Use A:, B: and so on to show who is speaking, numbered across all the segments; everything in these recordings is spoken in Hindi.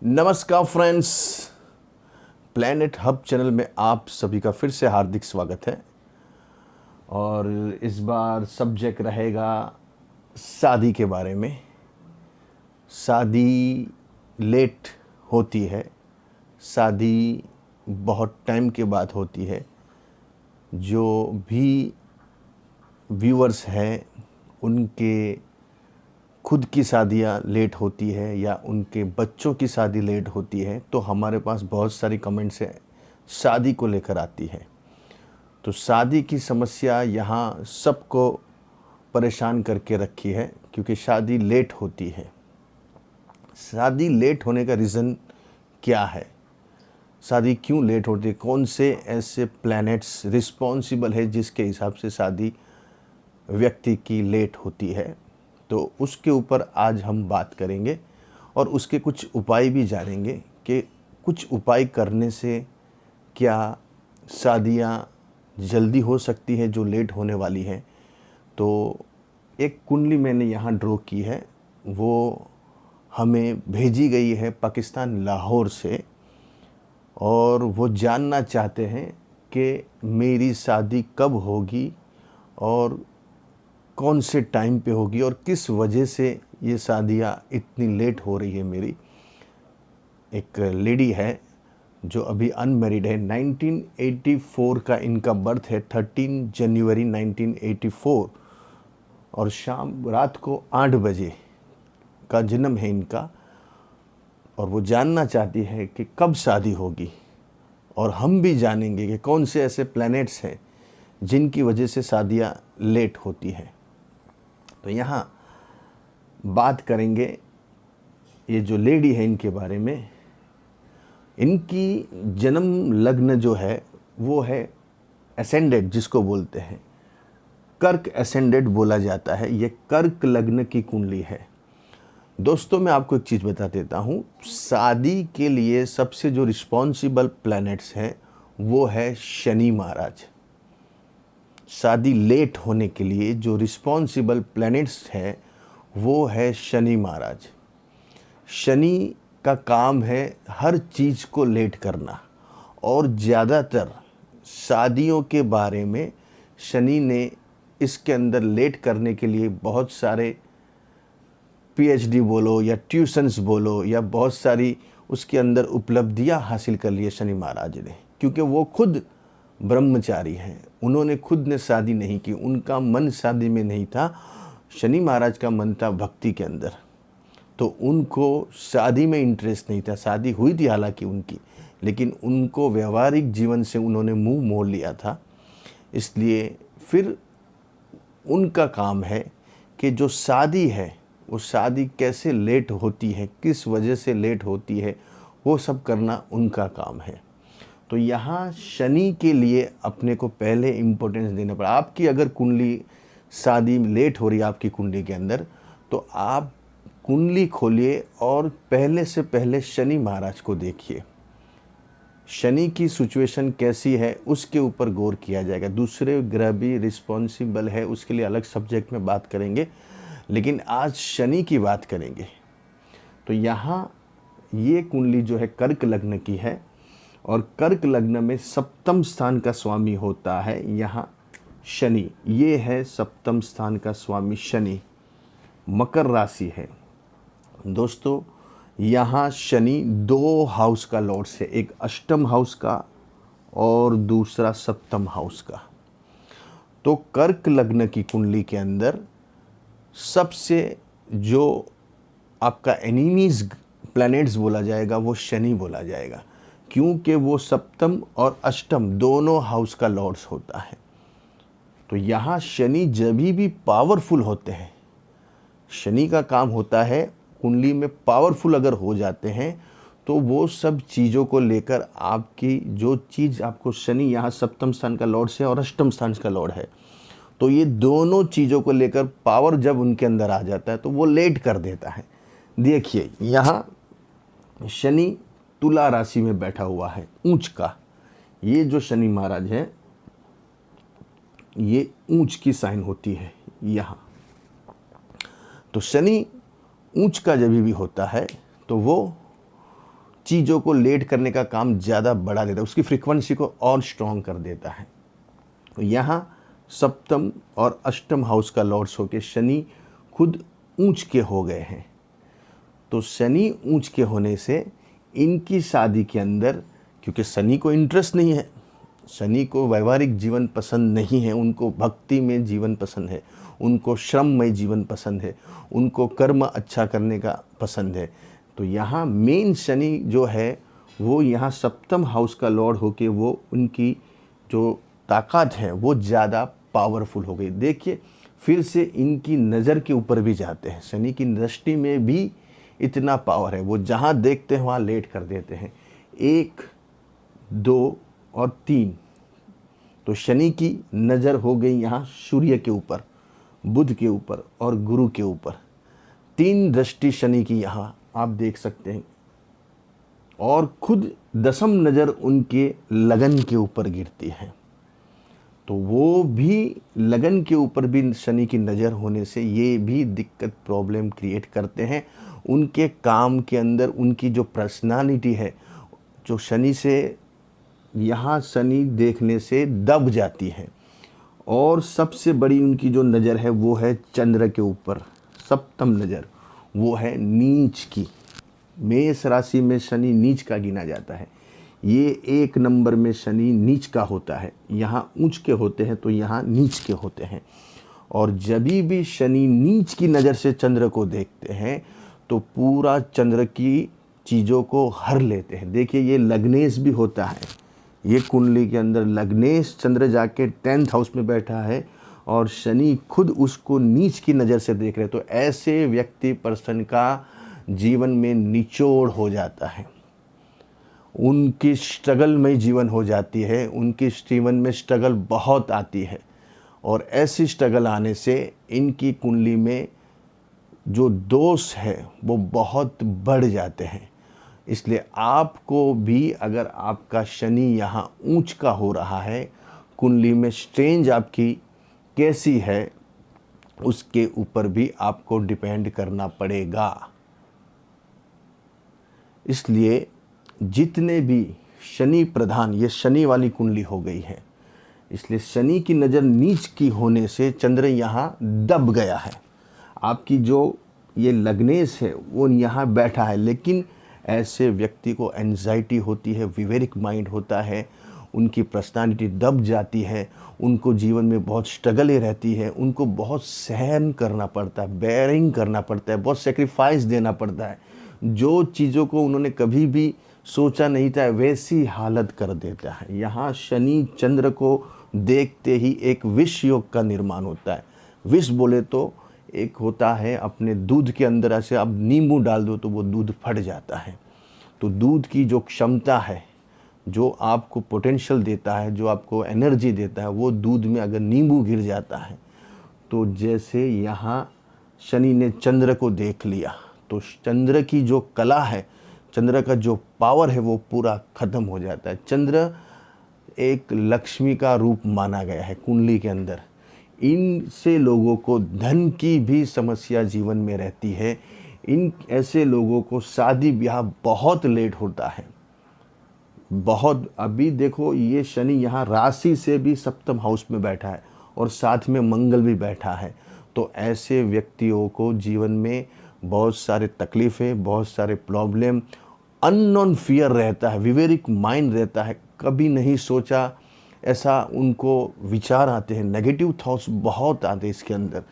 A: नमस्कार फ्रेंड्स, प्लैनेट हब चैनल में आप सभी का फिर से हार्दिक स्वागत है। और इस बार सब्जेक्ट रहेगा शादी के बारे में। शादी लेट होती है, शादी बहुत टाइम के बाद होती है। जो भी व्यूअर्स हैं उनके खुद की शादियां लेट होती है या उनके बच्चों की शादी लेट होती है, तो हमारे पास बहुत सारी कमेंट्स हैं शादी को लेकर आती है। तो शादी की समस्या यहाँ सबको परेशान करके रखी है, क्योंकि शादी लेट होती है। शादी लेट होने का रीज़न क्या है? शादी क्यों लेट होती है? कौन से ऐसे प्लैनेट्स रिस्पॉन्सिबल है जिसके हिसाब से शादी व्यक्ति की लेट होती है? तो उसके ऊपर आज हम बात करेंगे और उसके कुछ उपाय भी जानेंगे कि कुछ उपाय करने से क्या शादियां जल्दी हो सकती हैं जो लेट होने वाली हैं। तो एक कुंडली मैंने यहाँ ड्रॉ की है, वो हमें भेजी गई है पाकिस्तान लाहौर से, और वो जानना चाहते हैं कि मेरी शादी कब होगी और कौन से टाइम पे होगी और किस वजह से ये शादियाँ इतनी लेट हो रही है मेरी। एक लेडी है जो अभी अनमैरिड है, 1984 का इनका बर्थ है, 13 जनवरी 1984, और शाम रात को 8 बजे का जन्म है इनका। और वो जानना चाहती है कि कब शादी होगी, और हम भी जानेंगे कि कौन से ऐसे प्लैनेट्स हैं जिनकी वजह से शादियाँ लेट होती हैं। तो यहाँ बात करेंगे ये जो लेडी है इनके बारे में। इनकी जन्म लग्न जो है वो है एसेंडेड, जिसको बोलते हैं कर्क एसेंडेड बोला जाता है। ये कर्क लग्न की कुंडली है। दोस्तों, मैं आपको एक चीज़ बता देता हूँ, शादी के लिए सबसे जो रिस्पॉन्सिबल प्लैनेट्स हैं वो है शनि महाराज। शादी लेट होने के लिए जो रिस्पॉन्सिबल प्लैनेट्स हैं वो है शनि महाराज। शनि का काम है हर चीज़ को लेट करना, और ज़्यादातर शादियों के बारे में शनि ने इसके अंदर लेट करने के लिए बहुत सारे पीएचडी बोलो या ट्यूशन्स बोलो या बहुत सारी उसके अंदर उपलब्धियां हासिल कर ली है शनि महाराज ने, क्योंकि वो खुद ब्रह्मचारी हैं। उन्होंने खुद ने शादी नहीं की, उनका मन शादी में नहीं था। शनि महाराज का मन था भक्ति के अंदर, तो उनको शादी में इंटरेस्ट नहीं था। शादी हुई थी हालांकि उनकी, लेकिन उनको व्यवहारिक जीवन से उन्होंने मुंह मोड़ लिया था। इसलिए फिर उनका काम है कि जो शादी है वो शादी कैसे लेट होती है, किस वजह से लेट होती है, वो सब करना उनका काम है। तो यहाँ शनि के लिए अपने को पहले इम्पोर्टेंस देना पड़ा। आपकी अगर कुंडली शादी लेट हो रही है आपकी कुंडली के अंदर, तो आप कुंडली खोलिए और पहले से पहले शनि महाराज को देखिए। शनि की सिचुएशन कैसी है उसके ऊपर गौर किया जाएगा। दूसरे ग्रह भी रिस्पॉन्सिबल है, उसके लिए अलग सब्जेक्ट में बात करेंगे, लेकिन आज शनि की बात करेंगे। तो यहाँ ये कुंडली जो है कर्क लग्न की है, और कर्क लग्न में सप्तम स्थान का स्वामी होता है यहाँ शनि। ये है सप्तम स्थान का स्वामी शनि, मकर राशि है। दोस्तों, यहाँ शनि 2 हाउस का लॉर्ड है, एक अष्टम हाउस का और दूसरा सप्तम हाउस का। तो कर्क लग्न की कुंडली के अंदर सबसे जो आपका एनिमीज प्लैनेट्स बोला जाएगा वो शनि बोला जाएगा, क्योंकि वो सप्तम और अष्टम दोनों हाउस का लॉर्ड्स होता है। तो यहाँ शनि जब भी पावरफुल होते हैं, शनि का काम होता है कुंडली में पावरफुल अगर हो जाते हैं तो वो सब चीज़ों को लेकर आपकी जो चीज़ आपको, शनि यहाँ सप्तम स्थान का लॉर्ड है और अष्टम स्थान का लॉर्ड है, तो ये दोनों चीज़ों को लेकर पावर जब उनके अंदर आ जाता है तो वो लेट कर देता है। देखिए, यहाँ शनि तुला राशि में बैठा हुआ है, ऊंच का। ये जो शनि महाराज है ये ऊंच की साइन होती है यहाँ। तो शनि ऊंच का जब भी होता है तो वो चीज़ों को लेट करने का काम ज़्यादा बढ़ा देता है, उसकी फ्रीक्वेंसी को और स्ट्रॉन्ग कर देता है। तो यहाँ सप्तम और अष्टम हाउस का लॉर्ड्स होके शनि खुद ऊंच के हो गए हैं। तो शनि ऊंच के होने से इनकी शादी के अंदर, क्योंकि शनि को इंटरेस्ट नहीं है, शनि को वैवाहिक जीवन पसंद नहीं है, उनको भक्ति में जीवन पसंद है, उनको श्रममय जीवन पसंद है, उनको कर्म अच्छा करने का पसंद है। तो यहाँ मेन शनि जो है वो यहाँ सप्तम हाउस का लॉर्ड होके वो उनकी जो ताकत है वो ज़्यादा पावरफुल हो गई। देखिए फिर से इनकी नज़र के ऊपर भी जाते हैं, शनि की दृष्टि में भी इतना पावर है, वो जहाँ देखते हैं वहाँ लेट कर देते हैं। 1, 2 और 3, तो शनि की नज़र हो गई यहाँ सूर्य के ऊपर, बुध के ऊपर और गुरु के ऊपर। 3 दृष्टि शनि की यहाँ आप देख सकते हैं, और खुद दसम नज़र उनके लगन के ऊपर गिरती है। तो वो भी लगन के ऊपर भी शनि की नज़र होने से ये भी दिक्कत प्रॉब्लम क्रिएट करते हैं उनके काम के अंदर। उनकी जो पर्सनालिटी है जो शनि से, यहाँ शनि देखने से दब जाती है। और सबसे बड़ी उनकी जो नज़र है वो है चंद्र के ऊपर, सप्तम नज़र वो है नीच की। मेष राशि में शनि नीच का गिना जाता है, ये 1 नंबर में शनि नीच का होता है। यहाँ ऊंच के होते हैं तो यहाँ नीच के होते हैं। और जब भी शनि नीच की नज़र से चंद्र को देखते हैं तो पूरा चंद्र की चीज़ों को हर लेते हैं। देखिए ये लग्नेश भी होता है, ये कुंडली के अंदर लग्नेश चंद्र जाके 10th हाउस में बैठा है और शनि खुद उसको नीच की नज़र से देख रहे। तो ऐसे व्यक्ति पर्सन का जीवन में निचोड़ हो जाता है, उनकी स्ट्रगल में जीवन हो जाती है, उनके जीवन में स्ट्रगल बहुत आती है। और ऐसी स्ट्रगल आने से इनकी कुंडली में जो दोष है वो बहुत बढ़ जाते हैं। इसलिए आपको भी अगर आपका शनि यहाँ ऊंच का हो रहा है, कुंडली में स्ट्रेंज आपकी कैसी है उसके ऊपर भी आपको डिपेंड करना पड़ेगा। इसलिए जितने भी शनि प्रधान, ये शनि वाली कुंडली हो गई है, इसलिए शनि की नज़र नीच की होने से चंद्र यहाँ दब गया है। आपकी जो ये लग्नेश है वो यहाँ बैठा है, लेकिन ऐसे व्यक्ति को एंजाइटी होती है, विवेरिक माइंड होता है, उनकी पर्सनालिटी दब जाती है, उनको जीवन में बहुत स्ट्रगलें रहती है, उनको बहुत सहन करना पड़ता है, बेयरिंग करना पड़ता है, बहुत सेक्रीफाइस देना पड़ता है। जो चीज़ों को उन्होंने कभी भी सोचा नहीं था वैसी हालत कर देता है। यहाँ शनि चंद्र को देखते ही एक विष योग का निर्माण होता है। विष बोले तो एक होता है अपने दूध के अंदर ऐसे आप नींबू डाल दो तो वो दूध फट जाता है। तो दूध की जो क्षमता है, जो आपको पोटेंशियल देता है, जो आपको एनर्जी देता है, वो दूध में अगर नींबू गिर जाता है तो जैसे यहाँ शनि ने चंद्र को देख लिया तो चंद्र की जो कला है, चंद्र का जो पावर है वो पूरा ख़त्म हो जाता है। चंद्र एक लक्ष्मी का रूप माना गया है कुंडली के अंदर। इनसे लोगों को धन की भी समस्या जीवन में रहती है। इन ऐसे लोगों को शादी ब्याह बहुत लेट होता है, बहुत। अभी देखो ये शनि यहाँ राशि से भी सप्तम हाउस में बैठा है और साथ में मंगल भी बैठा है। तो ऐसे व्यक्तियों को जीवन में बहुत सारे तकलीफ़ें, बहुत सारे प्रॉब्लम, अननोन फियर रहता है, विवेरिक माइंड रहता है, कभी नहीं सोचा ऐसा उनको विचार आते हैं, नेगेटिव थॉट्स बहुत आते हैं इसके अंदर।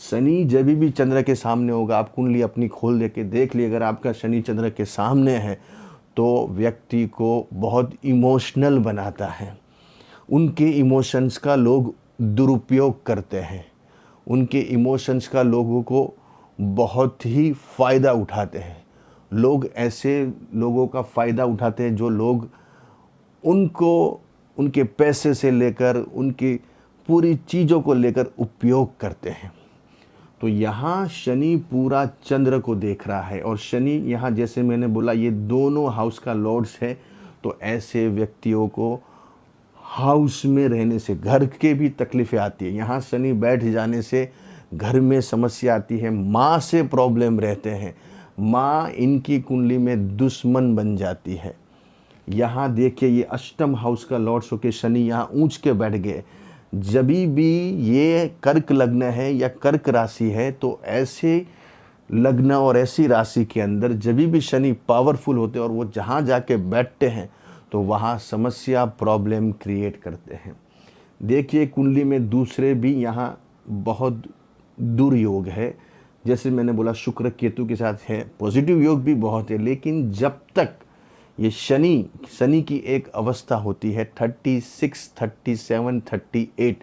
A: शनि जब भी चंद्र के सामने होगा, आप कुंडली अपनी खोल दे के देख लिए, अगर आपका शनि चंद्र के सामने है तो व्यक्ति को बहुत इमोशनल बनाता है। उनके इमोशंस का लोग दुरुपयोग करते हैं, उनके इमोशंस का लोगों को बहुत ही फ़ायदा उठाते हैं। लोग ऐसे लोगों का फ़ायदा उठाते हैं जो लोग उनको उनके पैसे से लेकर उनकी पूरी चीज़ों को लेकर उपयोग करते हैं। तो यहाँ शनि पूरा चंद्र को देख रहा है और शनि यहाँ जैसे मैंने बोला ये दोनों हाउस का लॉर्ड्स है। तो ऐसे व्यक्तियों को हाउस में रहने से घर के भी तकलीफ़ें आती है। यहाँ शनि बैठ जाने से घर में समस्या आती है, माँ से प्रॉब्लम रहते हैं, माँ इनकी कुंडली में दुश्मन बन जाती है। यहाँ देखिए ये अष्टम हाउस का लॉर्ड होके शनि यहाँ ऊंच के बैठ गए। जब भी ये कर्क लग्न है या कर्क राशि है तो ऐसे लग्न और ऐसी राशि के अंदर जब भी शनि पावरफुल होते हैं और वो जहाँ जाके बैठते हैं तो वहाँ समस्या प्रॉब्लम क्रिएट करते हैं। देखिए कुंडली में दूसरे भी यहाँ बहुत दुर्योग है, जैसे मैंने बोला शुक्र केतु के साथ है, पॉजिटिव योग भी बहुत है, लेकिन जब तक ये शनि की एक अवस्था होती है 36, 37, 38,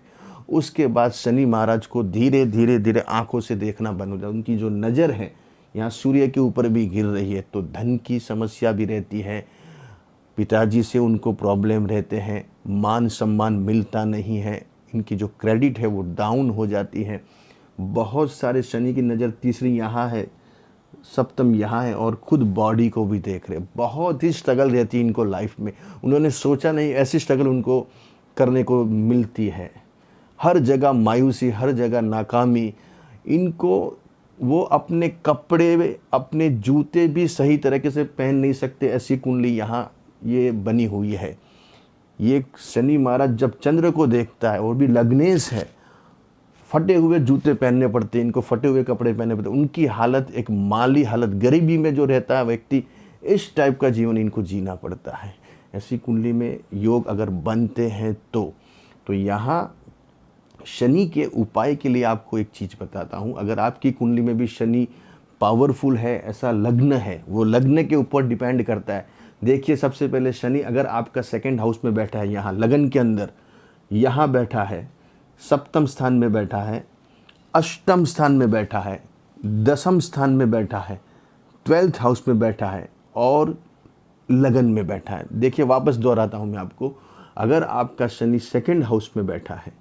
A: उसके बाद शनि महाराज को धीरे धीरे धीरे आंखों से देखना बंद हो जाता है। उनकी जो नज़र है यहाँ सूर्य के ऊपर भी गिर रही है तो धन की समस्या भी रहती है, पिताजी से उनको प्रॉब्लम रहते हैं, मान सम्मान मिलता नहीं है, इनकी जो क्रेडिट है वो डाउन हो जाती है। बहुत सारे शनि की नज़र तीसरी यहाँ है, सप्तम यहाँ है और खुद बॉडी को भी देख रहे, बहुत ही स्ट्रगल रहती है इनको लाइफ में। उन्होंने सोचा नहीं ऐसी स्ट्रगल उनको करने को मिलती है। हर जगह मायूसी, हर जगह नाकामी। इनको वो अपने कपड़े, अपने जूते भी सही तरीके से पहन नहीं सकते, ऐसी कुंडली यहाँ ये बनी हुई है। ये शनि महाराज जब चंद्र को देखता है और भी लग्नेश है, फटे हुए जूते पहनने पड़ते हैं इनको, फटे हुए कपड़े पहनने पड़ते हैं। उनकी हालत एक माली हालत, गरीबी में जो रहता है व्यक्ति, इस टाइप का जीवन इनको जीना पड़ता है। ऐसी कुंडली में योग अगर बनते हैं तो यहाँ शनि के उपाय के लिए आपको एक चीज़ बताता हूँ। अगर आपकी कुंडली में भी शनि पावरफुल है, ऐसा लग्न है, वो लग्न के ऊपर डिपेंड करता है। देखिए सबसे पहले शनि अगर आपका सेकंड हाउस में बैठा है, यहाँ लगन के अंदर यहाँ बैठा है, सप्तम स्थान में बैठा है, अष्टम स्थान में बैठा है, दसम स्थान में बैठा है, 12th हाउस में बैठा है और लगन में बैठा है। देखिए वापस दोहराता हूँ मैं आपको, अगर आपका शनि सेकंड हाउस में बैठा है,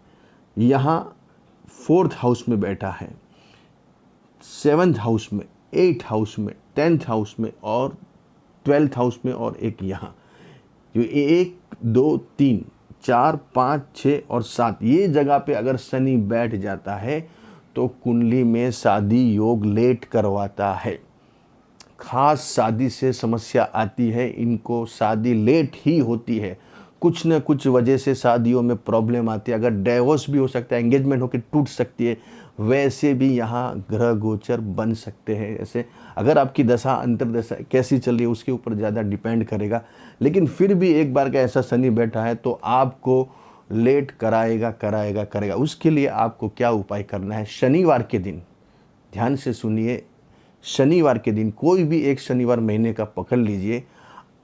A: यहाँ 4th हाउस में बैठा है, 7th हाउस में, 8th हाउस में, 10th हाउस में और 12th हाउस में और एक यहाँ, जो 1, 2, 3, 4, 5, 6 और 7 ये जगह पे अगर शनि बैठ जाता है तो कुंडली में शादी योग लेट करवाता है। खास शादी से समस्या आती है, इनको शादी लेट ही होती है, कुछ न कुछ वजह से शादियों में प्रॉब्लम आती है। अगर डाइवोर्स भी हो सकता है, एंगेजमेंट होकर टूट सकती है, वैसे भी यहाँ ग्रह गोचर बन सकते हैं। ऐसे अगर आपकी दशा अंतरदशा कैसी चल रही है उसके ऊपर ज़्यादा डिपेंड करेगा, लेकिन फिर भी एक बार का ऐसा शनि बैठा है तो आपको लेट करेगा। उसके लिए आपको क्या उपाय करना है, शनिवार के दिन, ध्यान से सुनिए, शनिवार के दिन कोई भी एक शनिवार महीने का पकड़ लीजिए,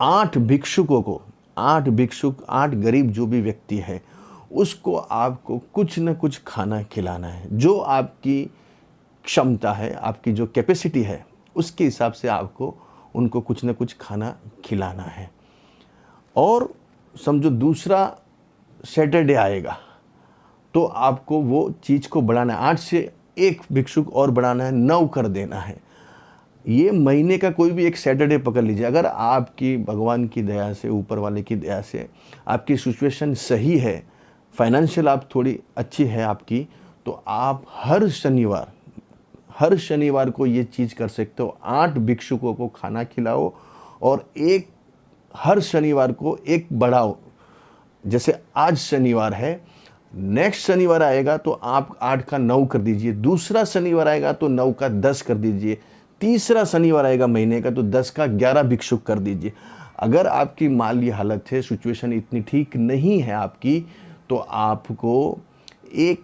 A: 8 भिक्षुकों को, 8 भिक्षुक, 8 गरीब जो भी व्यक्ति है उसको आपको कुछ न कुछ खाना खिलाना है। जो आपकी क्षमता है, आपकी जो कैपेसिटी है उसके हिसाब से आपको उनको कुछ न कुछ खाना खिलाना है। और समझो दूसरा सैटरडे आएगा तो आपको वो चीज़ को बढ़ाना है, 8 से 1 भिक्षुक और बढ़ाना है, 9 कर देना है। ये महीने का कोई भी एक सैटरडे पकड़ लीजिए। अगर आपकी भगवान की दया से, ऊपर वाले की दया से आपकी सिचुएशन सही है, फाइनेंशियल आप थोड़ी अच्छी है आपकी, तो आप हर शनिवार को ये चीज़ कर सकते हो। 8 भिक्षुकों को खाना खिलाओ और हर शनिवार को एक बढ़ाओ। जैसे आज शनिवार है, नेक्स्ट शनिवार आएगा तो आप 8 का 9 कर दीजिए, दूसरा शनिवार आएगा तो 9 का 10 कर दीजिए, तीसरा शनिवार आएगा महीने का तो 10 का 11 भिक्षुक कर दीजिए। अगर आपकी माली हालत है, सिचुएशन इतनी ठीक नहीं है आपकी, तो आपको एक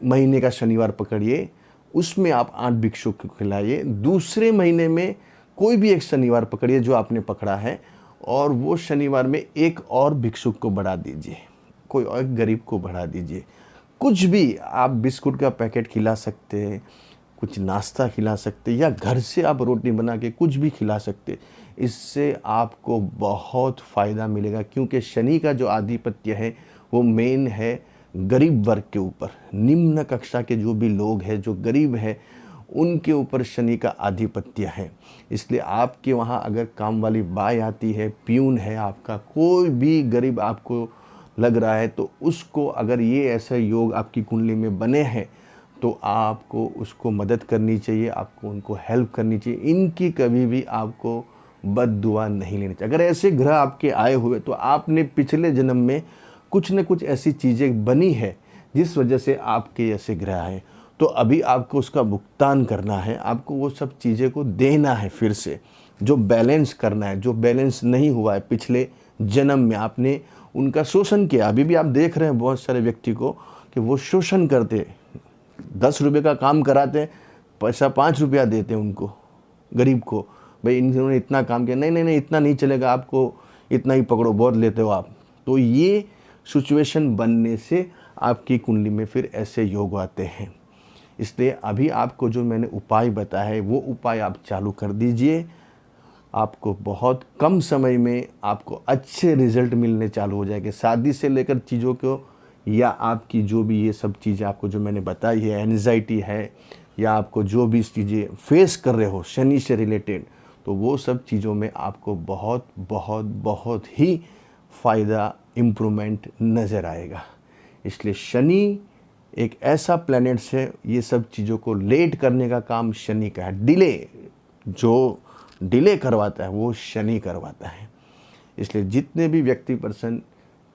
A: महीने का शनिवार पकड़िए, उसमें आप 8 भिक्षुक को खिलाइए। दूसरे महीने में कोई भी एक शनिवार पकड़िए जो आपने पकड़ा है और वो शनिवार में एक और भिक्षुक को बढ़ा दीजिए, कोई और गरीब को बढ़ा दीजिए। कुछ भी आप बिस्कुट का पैकेट खिला सकते हैं, कुछ नाश्ता खिला सकते, या घर से आप रोटी बना के कुछ भी खिला सकते। इससे आपको बहुत फ़ायदा मिलेगा, क्योंकि शनि का जो आधिपत्य है वो मेन है गरीब वर्ग के ऊपर। निम्न कक्षा के जो भी लोग हैं, जो गरीब हैं, उनके ऊपर शनि का आधिपत्य है। इसलिए आपके वहाँ अगर काम वाली बाई आती है, प्यून है आपका, कोई भी गरीब आपको लग रहा है, तो उसको अगर ये ऐसे योग आपकी कुंडली में बने हैं तो आपको उसको मदद करनी चाहिए, आपको उनको हेल्प करनी चाहिए। इनकी कभी भी आपको बद्दुआ नहीं लेनी चाहिए। अगर ऐसे ग्रह आपके आए हुए तो आपने पिछले जन्म में कुछ न कुछ ऐसी चीज़ें बनी है जिस वजह से आपके ऐसे ग्रह आए, तो अभी आपको उसका भुगतान करना है, आपको वो सब चीज़ें को देना है, फिर से जो बैलेंस करना है, जो बैलेंस नहीं हुआ है पिछले जन्म में आपने उनका शोषण किया। अभी भी आप देख रहे हैं बहुत सारे व्यक्ति को कि वो शोषण करते, 10 रुपये का काम कराते हैं, पैसा 5 रुपया देते हैं उनको, गरीब को, भाई इन्होंने इतना काम किया, नहीं नहीं नहीं इतना नहीं चलेगा, आपको इतना ही पकड़ो, बहुत लेते हो आप। तो ये सिचुएशन बनने से आपकी कुंडली में फिर ऐसे योग आते हैं। इसलिए अभी आपको जो मैंने उपाय बताया है वो उपाय आप चालू कर दीजिए, आपको बहुत कम समय में आपको अच्छे रिजल्ट मिलने चालू हो जाएंगे। शादी से लेकर चीज़ों को, या आपकी जो भी ये सब चीज़ें आपको जो मैंने बताई है, एंजाइटी है, या आपको जो भी चीज़ें फेस कर रहे हो शनि से रिलेटेड, तो वो सब चीज़ों में आपको बहुत बहुत बहुत ही फ़ायदा, इम्प्रूवमेंट नज़र आएगा। इसलिए शनि एक ऐसा प्लैनेट है, ये सब चीज़ों को लेट करने का काम शनि का है। डिले, जो डिले करवाता है वो शनि करवाता है। इसलिए जितने भी व्यक्ति पर्सन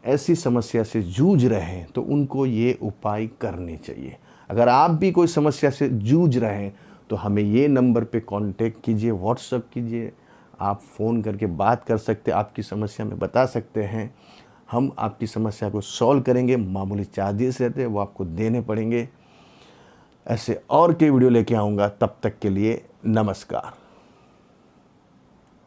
A: ऐसी समस्या से जूझ रहे हैं तो उनको ये उपाय करने चाहिए। अगर आप भी कोई समस्या से जूझ रहे हैं तो हमें ये नंबर पे कांटेक्ट कीजिए, व्हाट्सएप कीजिए, आप फ़ोन करके बात कर सकते हैं, आपकी समस्या में बता सकते हैं, हम आपकी समस्या को सॉल्व करेंगे। मामूली चार्जेस रहते हैं वो आपको देने पड़ेंगे। ऐसे और कई वीडियो लेके आऊँगा, तब तक के लिए नमस्कार।